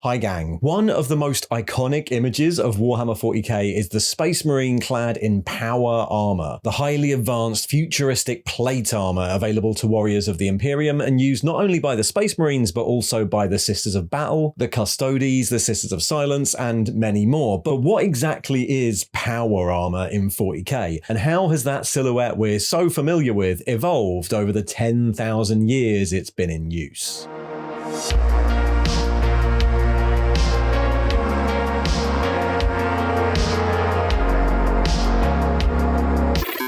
Hi gang. One of the most iconic images of Warhammer 40k is the Space Marine clad in power armour, the highly advanced futuristic plate armour available to warriors of the Imperium and used not only by the Space Marines but also by the Sisters of Battle, the Custodes, the Sisters of Silence and many more. But what exactly is power armour in 40k, and how has that silhouette we're so familiar with evolved over the 10,000 years it's been in use?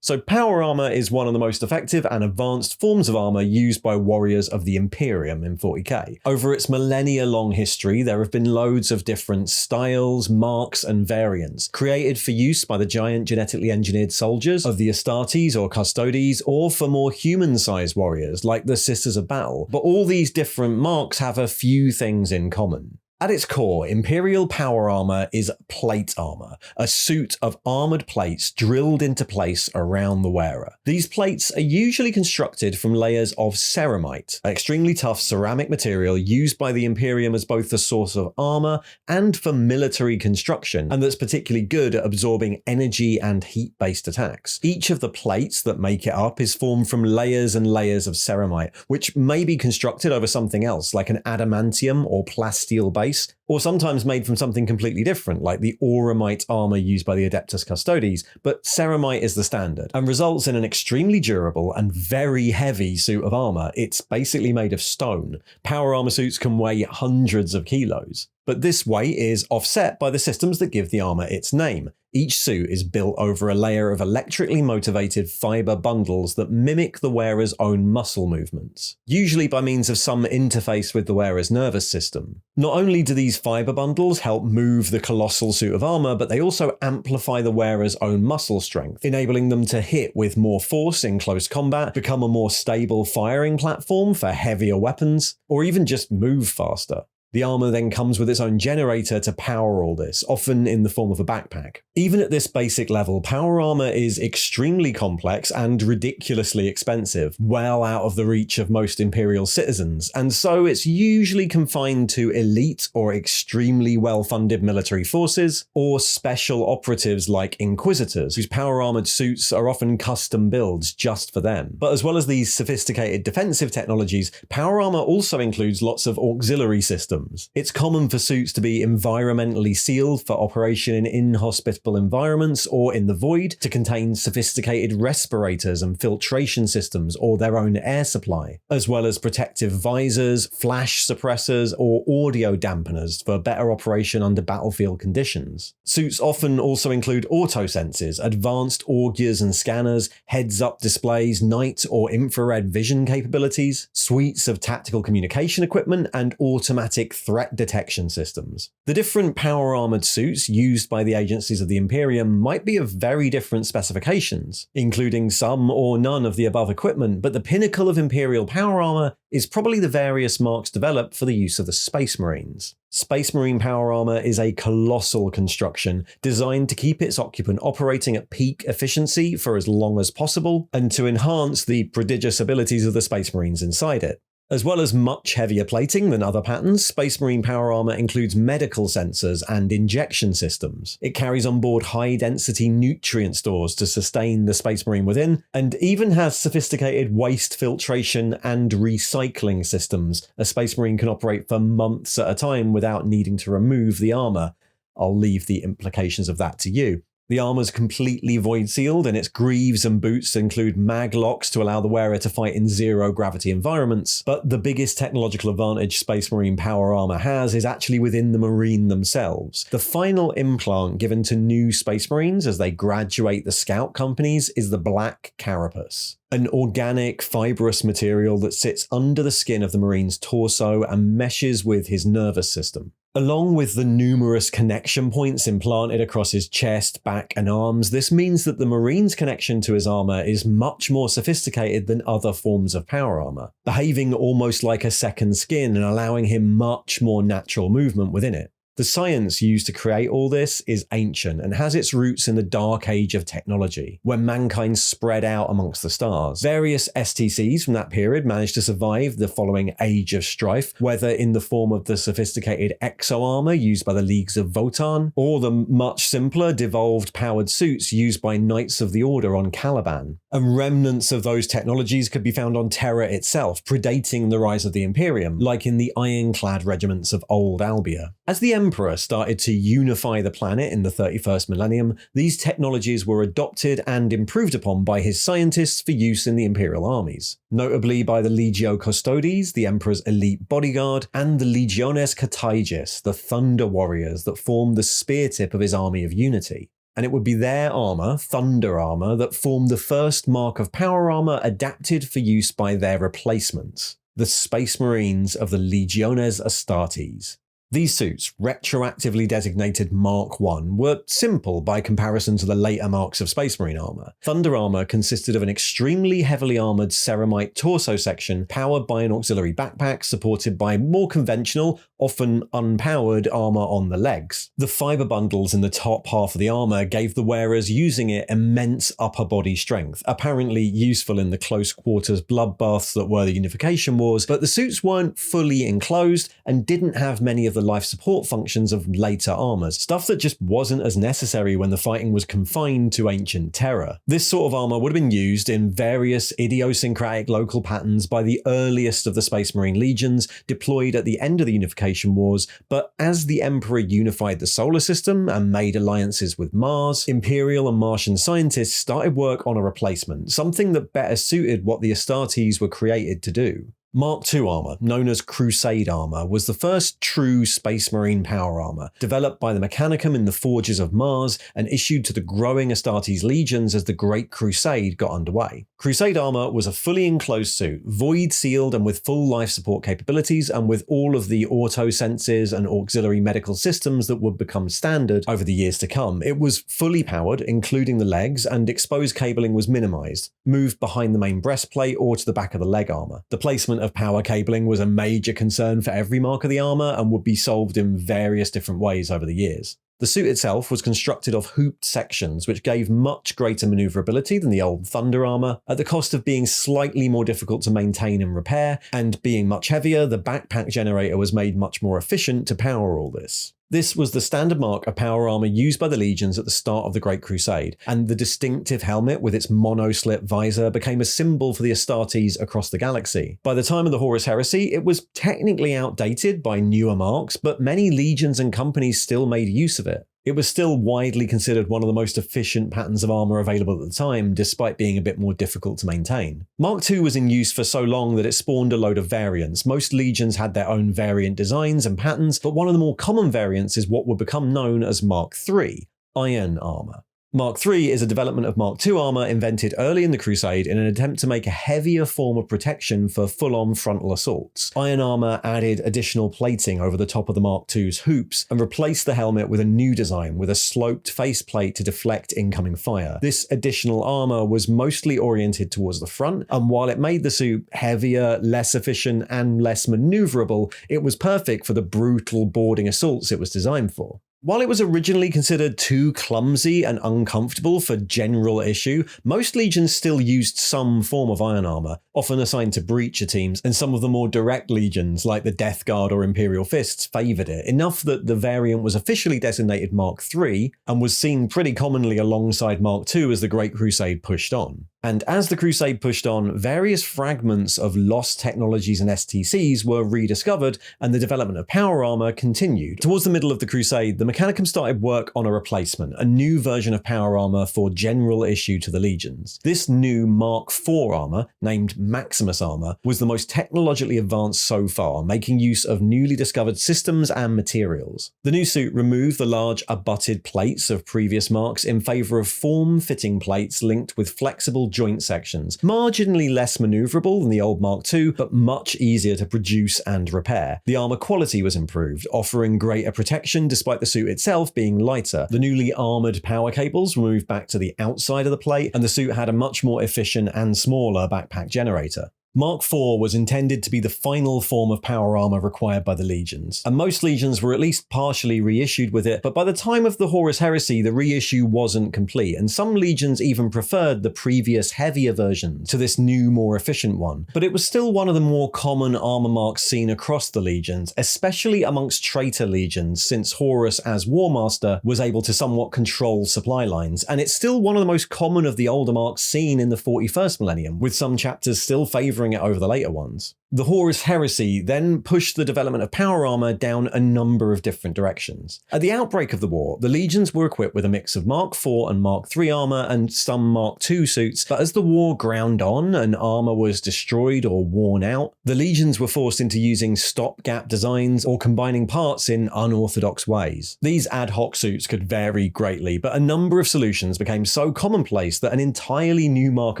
So power armor is one of the most effective and advanced forms of armor used by warriors of the Imperium in 40k. Over its millennia-long history, there have been loads of different styles, marks, and variants, created for use by the giant genetically engineered soldiers of the Astartes or Custodes, or for more human-sized warriors like the Sisters of Battle. But all these different marks have a few things in common. At its core, Imperial power armor is plate armor, a suit of armored plates drilled into place around the wearer. These plates are usually constructed from layers of ceramite, an extremely tough ceramic material used by the Imperium as both the source of armor and for military construction, and that's particularly good at absorbing energy and heat-based attacks. Each of the plates that make it up is formed from layers and layers of ceramite, which may be constructed over something else, like an adamantium or plasteel base, or sometimes made from something completely different, like the auramite armor used by the Adeptus Custodes, but ceramite is the standard, and results in an extremely durable and very heavy suit of armor. It's basically made of stone. Power armor suits can weigh hundreds of kilos. But this weight is offset by the systems that give the armor its name. Each suit is built over a layer of electrically motivated fiber bundles that mimic the wearer's own muscle movements, usually by means of some interface with the wearer's nervous system. Not only do these fiber bundles help move the colossal suit of armor, but they also amplify the wearer's own muscle strength, enabling them to hit with more force in close combat, become a more stable firing platform for heavier weapons, or even just move faster. The armor then comes with its own generator to power all this, often in the form of a backpack. Even at this basic level, power armor is extremely complex and ridiculously expensive, well out of the reach of most Imperial citizens, and so it's usually confined to elite or extremely well-funded military forces, or special operatives like Inquisitors, whose power-armored suits are often custom builds just for them. But as well as these sophisticated defensive technologies, power armor also includes lots of auxiliary systems. It's common for suits to be environmentally sealed for operation in inhospitable environments or in the void, to contain sophisticated respirators and filtration systems or their own air supply, as well as protective visors, flash suppressors, or audio dampeners for better operation under battlefield conditions. Suits often also include autosenses, advanced augurs and scanners, heads-up displays, night or infrared vision capabilities, suites of tactical communication equipment, and automatic threat detection systems. The different power-armored suits used by the agencies of the Imperium might be of very different specifications, including some or none of the above equipment, but the pinnacle of Imperial power armor is probably the various marks developed for the use of the Space Marines. Space Marine power armor is a colossal construction designed to keep its occupant operating at peak efficiency for as long as possible, and to enhance the prodigious abilities of the Space Marines inside it. As well as much heavier plating than other patterns, Space Marine power armor includes medical sensors and injection systems. It carries on board high-density nutrient stores to sustain the Space Marine within, and even has sophisticated waste filtration and recycling systems. A Space Marine can operate for months at a time without needing to remove the armor. I'll leave the implications of that to you. The armor's completely void-sealed, and its greaves and boots include mag locks to allow the wearer to fight in zero-gravity environments. But the biggest technological advantage Space Marine power armor has is actually within the Marine themselves. The final implant given to new Space Marines as they graduate the scout companies is the black carapace, an organic, fibrous material that sits under the skin of the Marine's torso and meshes with his nervous system. Along with the numerous connection points implanted across his chest, back, and arms, this means that the Marine's connection to his armor is much more sophisticated than other forms of power armor, behaving almost like a second skin and allowing him much more natural movement within it. The science used to create all this is ancient and has its roots in the dark age of technology, when mankind spread out amongst the stars. Various STCs from that period managed to survive the following age of strife, whether in the form of the sophisticated exo-armor used by the Leagues of Votann, or the much simpler devolved powered suits used by Knights of the Order on Caliban. And remnants of those technologies could be found on Terra itself, predating the rise of the Imperium, like in the ironclad regiments of Old Albia. As the Emperor started to unify the planet in the 31st millennium, these technologies were adopted and improved upon by his scientists for use in the Imperial armies, notably by the Legio Custodes, the Emperor's elite bodyguard, and the Legiones Cataegis, the Thunder Warriors that formed the spear tip of his army of unity. And it would be their armor, Thunder Armor, that formed the first mark of power armor adapted for use by their replacements, the Space Marines of the Legiones Astartes. These suits, retroactively designated Mark I, were simple by comparison to the later marks of Space Marine armor. Thunder armor consisted of an extremely heavily armored ceramite torso section powered by an auxiliary backpack supported by more conventional, often unpowered armor on the legs. The fiber bundles in the top half of the armor gave the wearers using it immense upper body strength, apparently useful in the close quarters bloodbaths that were the Unification Wars, but the suits weren't fully enclosed and didn't have many of the life support functions of later armors, stuff that just wasn't as necessary when the fighting was confined to ancient Terra. This sort of armor would have been used in various idiosyncratic local patterns by the earliest of the Space Marine legions deployed at the end of the Unification Wars, but as the Emperor unified the solar system and made alliances with Mars, Imperial and Martian scientists started work on a replacement, something that better suited what the Astartes were created to do. Mark II armor, known as Crusade armor, was the first true Space Marine power armor, developed by the Mechanicum in the Forges of Mars and issued to the growing Astartes legions as the Great Crusade got underway. Crusade armor was a fully enclosed suit, void sealed and with full life support capabilities, and with all of the auto senses and auxiliary medical systems that would become standard over the years to come. It was fully powered, including the legs, and exposed cabling was minimized, moved behind the main breastplate or to the back of the leg armor. The placement of power cabling was a major concern for every mark of the armor and would be solved in various different ways over the years. The suit itself was constructed of hooped sections, which gave much greater maneuverability than the old Thunder armor, at the cost of being slightly more difficult to maintain and repair, and being much heavier, the backpack generator was made much more efficient to power all this. This was the standard mark of power armor used by the legions at the start of the Great Crusade, and the distinctive helmet with its mono-slit visor became a symbol for the Astartes across the galaxy. By the time of the Horus Heresy, it was technically outdated by newer marks, but many legions and companies still made use of it. It was still widely considered one of the most efficient patterns of armor available at the time, despite being a bit more difficult to maintain. Mark II was in use for so long that it spawned a load of variants. Most legions had their own variant designs and patterns, but one of the more common variants is what would become known as Mark III, Iron Armor. Mark III is a development of Mark II armor invented early in the Crusade in an attempt to make a heavier form of protection for full-on frontal assaults. Iron armor added additional plating over the top of the Mark II's hoops and replaced the helmet with a new design with a sloped faceplate to deflect incoming fire. This additional armor was mostly oriented towards the front, and while it made the suit heavier, less efficient, and less maneuverable, it was perfect for the brutal boarding assaults it was designed for. While it was originally considered too clumsy and uncomfortable for general issue, most legions still used some form of iron armor, often assigned to breacher teams, and some of the more direct legions, like the Death Guard or Imperial Fists, favoured it, enough that the variant was officially designated Mark III and was seen pretty commonly alongside Mark II as the Great Crusade pushed on. And as the Crusade pushed on, various fragments of lost technologies and STCs were rediscovered, and the development of power armor continued. Towards the middle of the Crusade, the Mechanicum started work on a replacement, a new version of power armor for general issue to the legions. This new Mark IV armor, named Maximus armor, was the most technologically advanced so far, making use of newly discovered systems and materials. The new suit removed the large abutted plates of previous marks in favor of form-fitting plates linked with flexible joint sections, marginally less maneuverable than the old Mark II, but much easier to produce and repair. The armor quality was improved, offering greater protection despite the suit itself being lighter. The newly armored power cables were moved back to the outside of the plate, and the suit had a much more efficient and smaller backpack generator. Mark IV was intended to be the final form of power armor required by the legions, and most legions were at least partially reissued with it, but by the time of the Horus Heresy, the reissue wasn't complete, and some legions even preferred the previous heavier version to this new, more efficient one. But it was still one of the more common armor marks seen across the legions, especially amongst traitor legions, since Horus as War Master was able to somewhat control supply lines, and it's still one of the most common of the older marks seen in the 41st millennium, with some chapters still favouring it over the later ones. The Horus Heresy then pushed the development of power armor down a number of different directions. At the outbreak of the war, the legions were equipped with a mix of Mark IV and Mark III armor and some Mark II suits, but as the war ground on and armor was destroyed or worn out, the legions were forced into using stopgap designs or combining parts in unorthodox ways. These ad hoc suits could vary greatly, but a number of solutions became so commonplace that an entirely new mark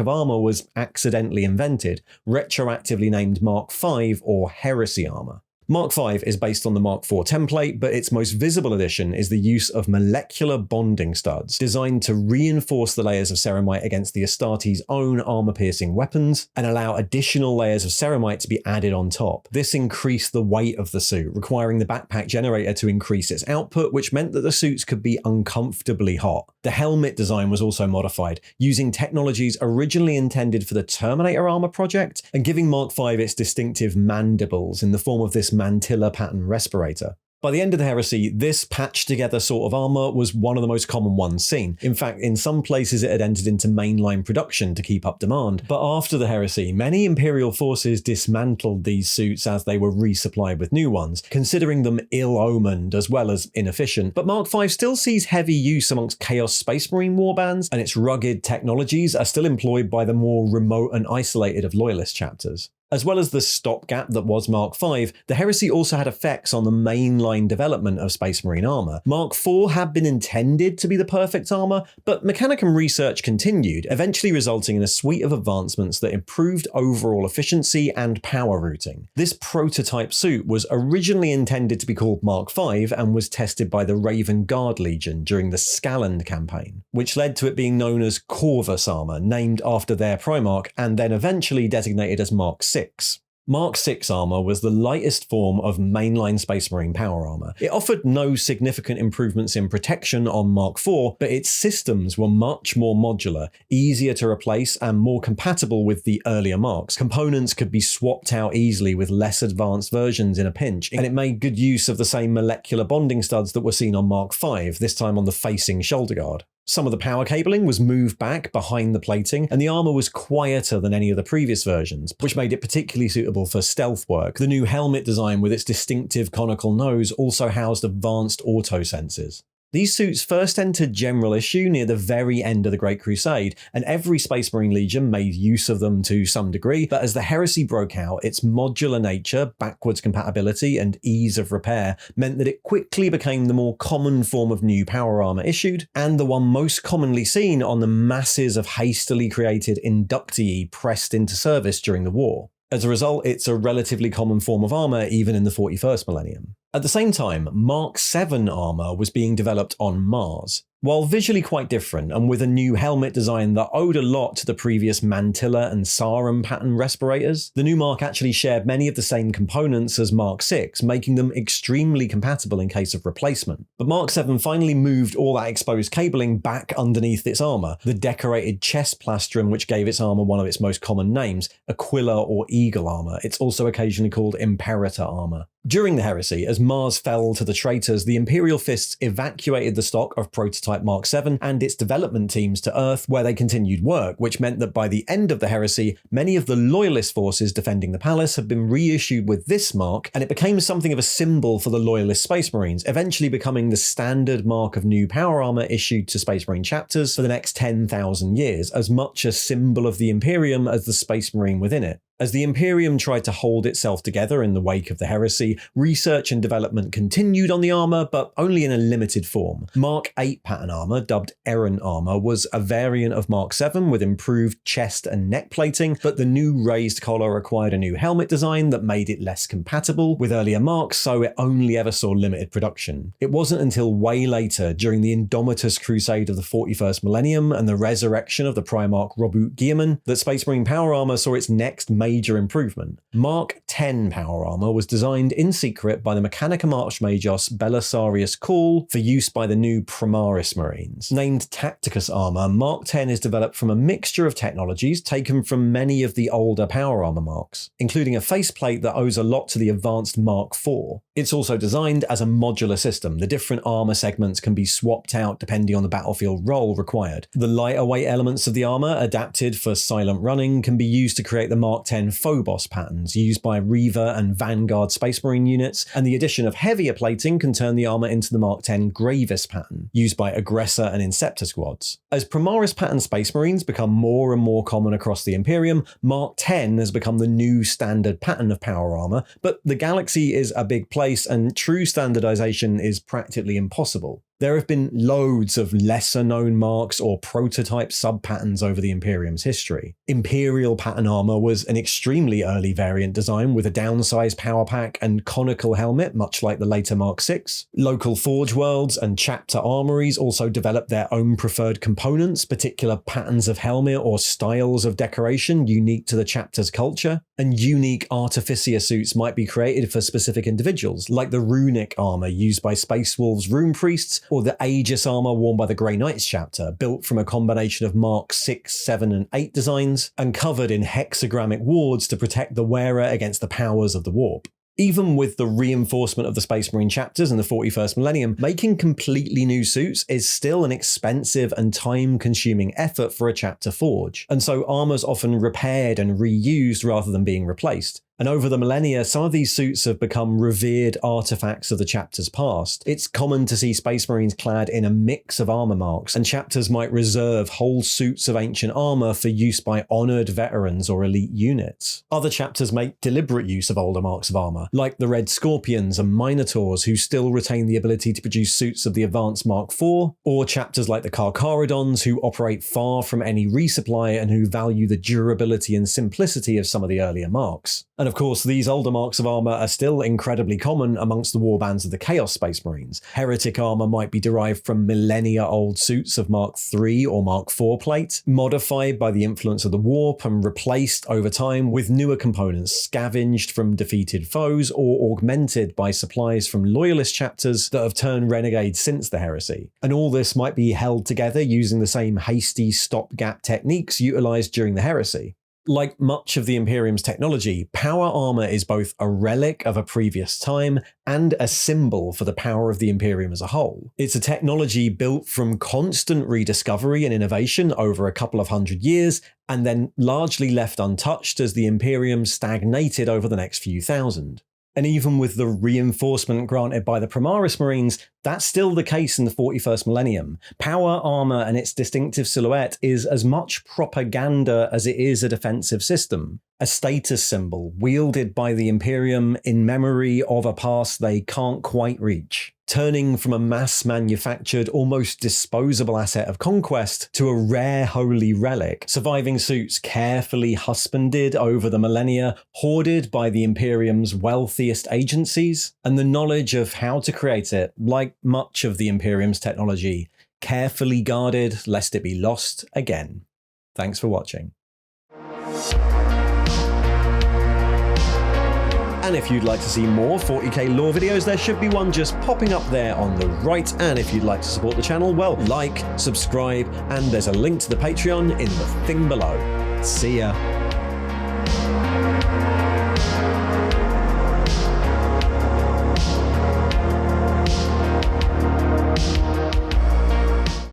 of armor was accidentally invented, retroactively named Mark V or Heresy armor. Mark V is based on the Mark IV template, but its most visible addition is the use of molecular bonding studs, designed to reinforce the layers of ceramite against the Astartes' own armor-piercing weapons, and allow additional layers of ceramite to be added on top. This increased the weight of the suit, requiring the backpack generator to increase its output, which meant that the suits could be uncomfortably hot. The helmet design was also modified, using technologies originally intended for the Terminator armor project, and giving Mark V its distinctive mandibles in the form of this mantilla pattern respirator. By the end of the Heresy, this patched-together sort of armor was one of the most common ones seen. In fact, in some places it had entered into mainline production to keep up demand. But after the Heresy, many Imperial forces dismantled these suits as they were resupplied with new ones, considering them ill-omened as well as inefficient. But Mark V still sees heavy use amongst Chaos Space Marine warbands, and its rugged technologies are still employed by the more remote and isolated of Loyalist chapters. As well as the stopgap that was Mark V, the Heresy also had effects on the mainline development of Space Marine armor. Mark IV had been intended to be the perfect armor, but Mechanicum research continued, eventually resulting in a suite of advancements that improved overall efficiency and power routing. This prototype suit was originally intended to be called Mark V and was tested by the Raven Guard Legion during the Scalland campaign, which led to it being known as Corvus armor, named after their Primarch, and then eventually designated as Mark VI. Mark VI armor was the lightest form of mainline Space Marine power armor. It offered no significant improvements in protection on Mark IV, but its systems were much more modular, easier to replace, and more compatible with the earlier marks. Components could be swapped out easily with less advanced versions in a pinch, and it made good use of the same molecular bonding studs that were seen on Mark V, this time on the facing shoulder guard. Some of the power cabling was moved back behind the plating, and the armor was quieter than any of the previous versions, which made it particularly suitable for stealth work. The new helmet design with its distinctive conical nose also housed advanced auto sensors. These suits first entered general issue near the very end of the Great Crusade, and every Space Marine Legion made use of them to some degree, but as the Heresy broke out, its modular nature, backwards compatibility, and ease of repair meant that it quickly became the more common form of new power armor issued, and the one most commonly seen on the masses of hastily created inductee pressed into service during the war. As a result, it's a relatively common form of armor even in the 41st millennium. At the same time, Mark VII armor was being developed on Mars. While visually quite different and with a new helmet design that owed a lot to the previous mantilla and sarum pattern respirators, the new Mark actually shared many of the same components as Mark VI, making them extremely compatible in case of replacement. But Mark VII finally moved all that exposed cabling back underneath its armor, the decorated chest plastron which gave its armor one of its most common names, Aquila or Eagle armor. It's also occasionally called Imperator armor. During the Heresy, as Mars fell to the traitors, the Imperial Fists evacuated the stock of prototype Mark VII and its development teams to Earth, where they continued work, which meant that by the end of the Heresy, many of the Loyalist forces defending the palace had been reissued with this mark, and it became something of a symbol for the Loyalist Space Marines, eventually becoming the standard mark of new power armor issued to Space Marine chapters for the next 10,000 years, as much a symbol of the Imperium as the Space Marine within it. As the Imperium tried to hold itself together in the wake of the Heresy, research and development continued on the armor, but only in a limited form. Mark VIII pattern armor, dubbed Errant armor, was a variant of Mark VII with improved chest and neck plating, but the new raised collar required a new helmet design that made it less compatible with earlier marks, so it only ever saw limited production. It wasn't until way later, during the Indomitus Crusade of the 41st millennium and the resurrection of the Primarch Robert Guillermin, that Space Marine power armor saw its next major improvement. Mark 10 power armor was designed in secret by the Mechanicum Archmagos Belisarius Call for use by the new Primaris Marines. Named Tacticus armor, Mark 10 is developed from a mixture of technologies taken from many of the older power armor marks, including a faceplate that owes a lot to the advanced Mark 4. It's also designed as a modular system. The different armor segments can be swapped out depending on the battlefield role required. The lighter weight elements of the armor, adapted for silent running, can be used to create the Mark 10 Phobos patterns used by Reaver and Vanguard Space Marine units, and the addition of heavier plating can turn the armor into the Mark 10 Gravis pattern, used by Aggressor and Inceptor squads. As Primaris pattern Space Marines become more and more common across the Imperium, Mark 10 has become the new standard pattern of power armor, but the galaxy is a big place and true standardization is practically impossible. There have been loads of lesser-known marks or prototype sub-patterns over the Imperium's history. Imperial pattern armor was an extremely early variant design with a downsized power pack and conical helmet, much like the later Mark 6. Local forge worlds and chapter armories also developed their own preferred components, particular patterns of helmet or styles of decoration unique to the chapter's culture, and unique artificier suits might be created for specific individuals, like the runic armor used by Space Wolves rune priests, or the Aegis armor worn by the Grey Knights chapter, built from a combination of Mark 6, 7 and 8 designs, and covered in hexagrammic wards to protect the wearer against the powers of the warp. Even with the reinforcement of the Space Marine chapters in the 41st millennium, making completely new suits is still an expensive and time-consuming effort for a chapter forge, and so armor's often repaired and reused rather than being replaced. And over the millennia, some of these suits have become revered artifacts of the chapter's past. It's common to see Space Marines clad in a mix of armor marks, and chapters might reserve whole suits of ancient armor for use by honored veterans or elite units. Other chapters make deliberate use of older marks of armor, like the Red Scorpions and Minotaurs, who still retain the ability to produce suits of the advanced Mark IV, or chapters like the Carcharodons, who operate far from any resupply and who value the durability and simplicity of some of the earlier marks. And of course, these older marks of armor are still incredibly common amongst the warbands of the Chaos Space Marines. Heretic armor might be derived from millennia-old suits of Mark III or Mark IV plate, modified by the influence of the warp and replaced over time with newer components scavenged from defeated foes or augmented by supplies from loyalist chapters that have turned renegades since the heresy. And all this might be held together using the same hasty stopgap techniques utilized during the heresy. Like much of the Imperium's technology, power armor is both a relic of a previous time and a symbol for the power of the Imperium as a whole. It's a technology built from constant rediscovery and innovation over a couple of hundred years, and then largely left untouched as the Imperium stagnated over the next few thousand. And even with the reinforcement granted by the Primaris Marines, that's still the case in the 41st millennium. Power armor and its distinctive silhouette is as much propaganda as it is a defensive system. A status symbol wielded by the Imperium in memory of a past they can't quite reach, turning from a mass-manufactured, almost disposable asset of conquest to a rare holy relic. Surviving suits carefully husbanded over the millennia, hoarded by the Imperium's wealthiest agencies, and the knowledge of how to create it, like much of the Imperium's technology, carefully guarded lest it be lost again. Thanks for watching. And if you'd like to see more 40k lore videos, there should be one just popping up there on the right. And if you'd like to support the channel, well, like, subscribe, and there's a link to the Patreon in the thing below. See ya.